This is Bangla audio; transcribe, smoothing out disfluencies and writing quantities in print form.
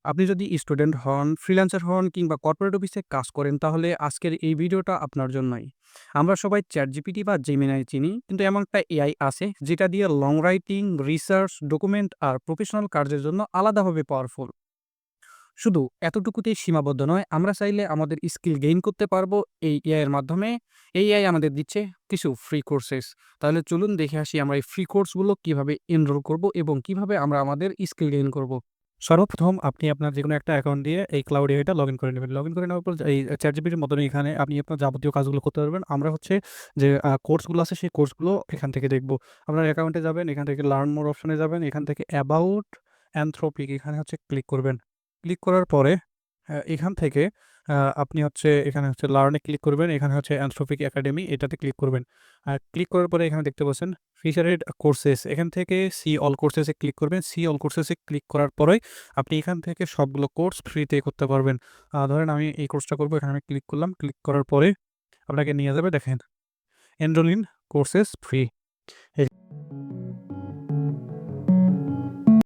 আপনি যদি স্টুডেন্ট হন, ফ্রিল্যান্সার হন কিংবা কর্পোরেট অফিসে কাজ করেন তাহলে আজকের এই ভিডিওটা আপনার জন্যই। আমরা সবাই ChatGPT বা Gemini চিনি, কিন্তু এমন একটা এআই আছে যেটা দিয়ে লং রাইটিং, রিসার্চ, ডকুমেন্ট আর প্রফেশনাল কাজের জন্য আলাদাভাবে পাওয়ারফুল। শুধু এতটুকুতেই সীমাবদ্ধ নয়, আমরা চাইলে আমাদের স্কিল গেইন করতে পারবো এই এআই এর মাধ্যমে। এই এআই আমাদের দিচ্ছে কিছু ফ্রি কোর্সেস। তাহলে চলুন দেখে আসি আমরা এই ফ্রি কোর্সগুলো কিভাবে এনরোল করব এবং কিভাবে আমরা আমাদের স্কিল গেইন করব। সর্বপ্রথম আপনি আপনার যেকোনো একটা অ্যাকাউন্ট দিয়ে এই ক্লাউড এআইটা লগইন করে নেবেন। লগইন করে নেওয়ার পর এই ChatGPT এর মতনই এখানে আপনি আপনার যাবতীয় কাজগুলো করতে পারবেন। আমরা হচ্ছে যে কোর্সগুলো আছে সেই কোর্সগুলো এখান থেকে দেখব। আপনার অ্যাকাউন্টে যাবেন, এখান থেকে লার্ন মোর অপশনে যাবেন, এখান থেকে অ্যাবাউট অ্যানথ্রোপিক এখানে হচ্ছে ক্লিক করবেন। ক্লিক করার পরে এখান থেকে আপনি হচ্ছে এখানে হচ্ছে লার্ন এ ক্লিক করবেন। এখানে হচ্ছে অ্যানথ্রোপিক একাডেমি এটাতে ক্লিক করবেন। আর ক্লিক করার পরে এখানে দেখতে পাচ্ছেন ফিচারেড কোর্সেস, এখান থেকে সি অল কোর্সেস এ ক্লিক করবেন। সি অল কোর্সেস এ ক্লিক করার পরেই আপনি এখান থেকে সবগুলো কোর্স ফ্রিতে করতে পারবেন। ধরেন আমি এই কোর্সটা করব, এখানে আমি ক্লিক করলাম। ক্লিক করার পরে আপনাকে নিয়ে যাবে, দেখেন এনরোল ইন কোর্সেস ফ্রি।